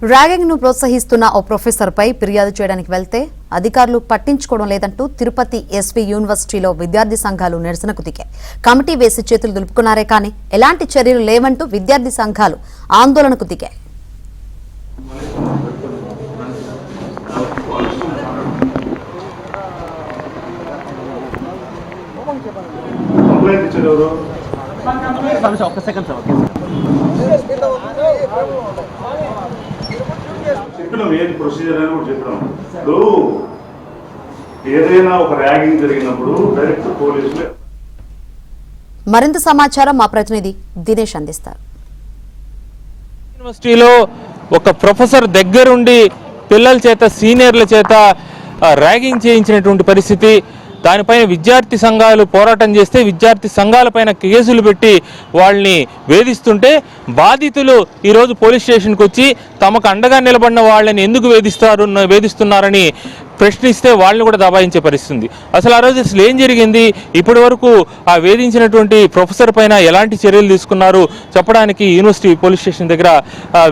Ragging ను ప్రోత్సహిస్తున్న ఓ professor పై ఫిర్యాదు చేయడానికి వెళ్తే అధికారులు పట్టించుకోవడం లేదంటూ తిరుపతి ఎస్వి యూనివర్సిటీలో విద్యార్థి సంఘాలు నిరసనకు దిగాయి. కమిటీ వేసి చేతులు దులుపుకున్నారే కానీ ఎలాంటి చర్యలు లేవంటూ విద్యార్థి సంఘాలు ఆందోళనకు దిగాయి. మరింత సమాచారం మా ప్రతినిధి దినేష్ అందిస్తారు. యూనివర్సిటీలో ఒక ప్రొఫెసర్ దగ్గరుండి పిల్లల చేత సీనియర్ల చేత ర్యాగింగ్ చేయించినటువంటి పరిస్థితి. దానిపైన విద్యార్థి సంఘాలు పోరాటం చేస్తే విద్యార్థి సంఘాలపైన కేసులు పెట్టి వాళ్ళని వేధిస్తుంటే బాధితులు ఈరోజు పోలీస్ స్టేషన్కి వచ్చి తమకు అండగా నిలబడిన వాళ్ళని ఎందుకు వేధిస్తున్నారని ప్రశ్నిస్తే వాళ్ళని కూడా దబాయించే పరిస్థితి. అసలు ఆ రోజు అసలు ఏం జరిగింది, ఇప్పటి వరకు ఆ వేధించినటువంటి ప్రొఫెసర్ పైన ఎలాంటి చర్యలు తీసుకున్నారు చెప్పడానికి యూనివర్సిటీ పోలీస్ స్టేషన్ దగ్గర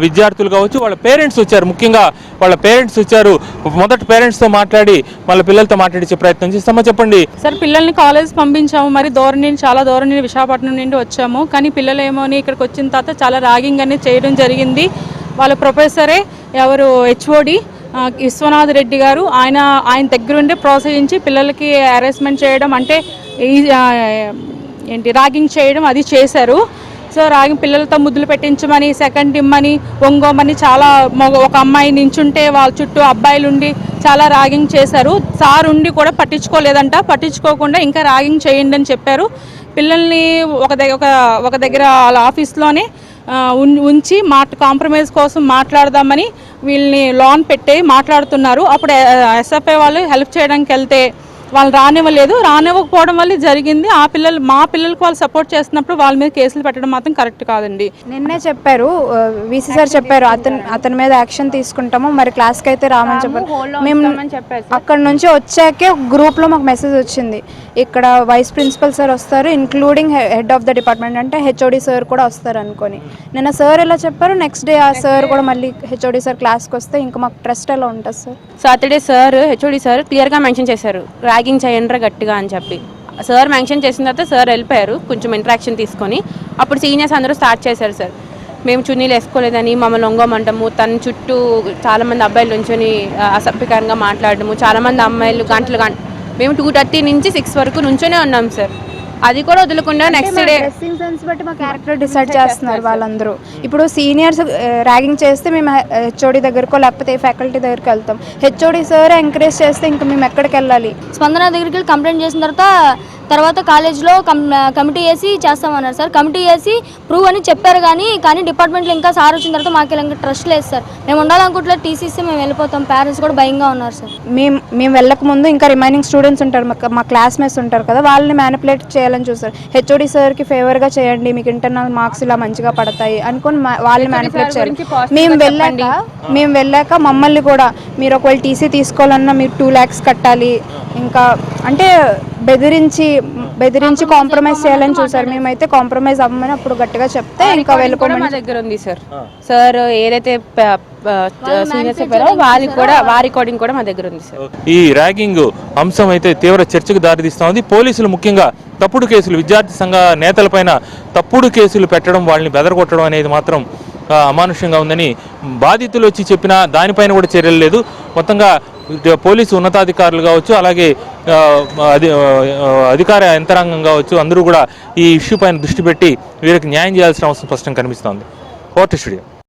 విద్యార్థులు కావచ్చు, వాళ్ళ పేరెంట్స్ వచ్చారు. ముఖ్యంగా వాళ్ళ పేరెంట్స్ వచ్చారు. మొదట పేరెంట్స్తో మాట్లాడి వాళ్ళ పిల్లలతో మాట్లాడించే ప్రయత్నం చేస్తామా. చెప్పండి సార్, పిల్లల్ని కాలేజ్ పంపించాము, మరి దూరం నుండి చాలా దూరం నుండి విశాఖపట్నం నుండి వచ్చాము. కానీ పిల్లలు ఏమోని ఇక్కడికి వచ్చిన తర్వాత చాలా ర్యాగింగ్ అనేది చేయడం జరిగింది. వాళ్ళ ప్రొఫెసరే ఎవరు హెచ్ఓడి విశ్వనాథ్ రెడ్డి గారు ఆయన దగ్గరుండే ప్రోత్సహించి పిల్లలకి హెరాస్మెంట్ చేయడం అంటే ర్యాగింగ్ చేయడం అది చేశారు. సో ర్యాగింగ్ పిల్లలతో ముద్దులు పెట్టించమని, సెకండ్ ఇమ్మని, ఒంగోమని చాలా ఒక అమ్మాయి నించుంటే వాళ్ళ చుట్టూ అబ్బాయిలు ఉండి చాలా ర్యాగింగ్ చేశారు. సార్ ఉండి కూడా పట్టించుకోలేదంట. పట్టించుకోకుండా ఇంకా ర్యాగింగ్ చేయండి అని చెప్పారు. పిల్లల్ని ఒక దగ్గర వాళ్ళ ఆఫీస్లోనే ఉంచి కాంప్రమైజ్ కోసం మాట్లాడదామని వీళ్ళని లోన్ పెట్టి మాట్లాడుతున్నారు. అప్పుడు ఎస్ఎఫ్ఐ వాళ్ళు హెల్ప్ చేయడానికి వెళ్తే వాళ్ళు రానివ్వకపోవడం వల్ల జరిగింది. మా పిల్లలకు వాళ్ళు సపోర్ట్ చేస్తున్నప్పుడు వాళ్ళ మీద కేసులు పెట్టడం మాత్రం కరెక్ట్ కాదండి. నిన్నే చెప్పారు, వీసీ సార్ చెప్పారు అతని మీద యాక్షన్ తీసుకుంటాము, మరి క్లాస్కి అయితే రామని చెప్పారు. మేము అక్కడ నుంచి వచ్చాకే గ్రూప్లో మాకు మెసేజ్ వచ్చింది, ఇక్కడ వైస్ ప్రిన్సిపల్ సార్ వస్తారు including head of the department అంటే హెచ్ఓడి సార్ కూడా వస్తారు అనుకొని. నిన్న సార్ ఎలా చెప్పారు, నెక్స్ట్ డే ఆ సార్ కూడా మళ్ళీ హెచ్ఓడి సార్ క్లాస్కి వస్తే ఇంకా మాకు ట్రస్ట్ ఎలా ఉంటుంది sir. Saturday sir HOD sir క్లియర్గా మెన్షన్ చేశారు ర్యాగింగ్ చేయండి గట్టిగా అని చెప్పి. సార్ మెన్షన్ చేసిన తర్వాత సార్ వెళ్ళిపోయారు కొంచెం ఇంటరాక్షన్ తీసుకొని. అప్పుడు సీనియర్స్ అందరూ స్టార్ట్ చేశారు సార్ మేము చున్నీలు వేసుకోలేదని మమ్మల్ని ఒంగోమంటాము, తన చుట్టూ చాలామంది అబ్బాయిలు నుంచొని అసభ్యకరంగా మాట్లాడము, చాలామంది అమ్మాయిలు గంటలు మేము 2:30 నుంచి 6 వరకు నుంచొనే ఉన్నాం సార్. అది కూడా వదలకుండా నెక్స్ట్ డే డ్రెస్సింగ్ సెన్స్ బట్టి మా క్యారెక్టర్ డిసైడ్ చేస్తున్నారు వాళ్ళందరూ. ఇప్పుడు సీనియర్స్ ర్యాగింగ్ చేస్తే మేము హెచ్ఓడి దగ్గరకో లేకపోతే ఫ్యాకల్టీ దగ్గరికి వెళ్తాం. హెచ్ఓడి సార్ ఎంకరేజ్ చేస్తే ఇంకా మేము ఎక్కడికి వెళ్ళాలి. స్పందన దగ్గరికి వెళ్ళి కంప్లైంట్ చేసిన తర్వాత కాలేజ్లో కమిటీ వేసి చేస్తామన్నారు సార్. కమిటీ వేసి ప్రూవ్ అని చెప్పారు కానీ డిపార్ట్మెంట్లో ఇంకా సార్ వచ్చిన తర్వాత మాకు ఇంకా ట్రస్ట్ లేదు సార్. మేము ఉండాలనుకుంటే టీసీసీ మేము వెళ్ళిపోతాం. పేరెంట్స్ కూడా భయంగా ఉన్నారు సార్. మేము వెళ్ళక ముందు ఇంకా రిమైనింగ్ స్టూడెంట్స్ ఉంటారు, మా క్లాస్మేట్స్ ఉంటారు కదా, వాళ్ళని మ్యానిపులేట్ చేయాలని చూస్తారు. హెచ్ఓడి సార్కి ఫేవర్గా చేయండి, మీకు ఇంటర్నల్ మార్క్స్ ఇలా మంచిగా పడతాయి అనుకుని వాళ్ళని మ్యానిపులేట్ చేయాలి. మేము వెళ్ళాక మమ్మల్ని కూడా మీరు ఒకవేళ టీసీ తీసుకోవాలన్నా మీరు 2 lakhs కట్టాలి, ఇంకా అంటే బెదిరించి కాంప్రమైజ్ చేయాలని చూసారు. మేమైతే కాంప్రమైజ్ అవ్వమని అప్పుడు గట్టిగా చెప్తే ఇంకా వెళ్ళిపోమని. మా దగ్గర ఉంది సార్. సార్ ఏదైతే సీనియర్స్ చెప్పారో వారి రికార్డింగ్ కూడా మా దగ్గర ఉంది సార్. ఈ ర్యాగింగ్ అంశం అయితే తీవ్ర చర్చకు దారితీస్తోంది. పోలీసులు ముఖ్యంగా తప్పుడు కేసులు, విద్యార్థి సంఘ నేతలపైన తప్పుడు కేసులు పెట్టడం, వాళ్ళని బెదరగొట్టడం అనేది మాత్రం అమానుషంగా ఉందని బాధితులు వచ్చి చెప్పినా దానిపైన కూడా చర్యలు లేదు. మొత్తంగా పోలీసు ఉన్నతాధికారులు కావచ్చు, అలాగే అధికార యంత్రాంగం కావచ్చు, అందరూ కూడా ఈ ఇష్యూ పైన దృష్టి పెట్టి వీరికి న్యాయం చేయాల్సిన అవసరం స్పష్టంగా కనిపిస్తోంది. Court studio.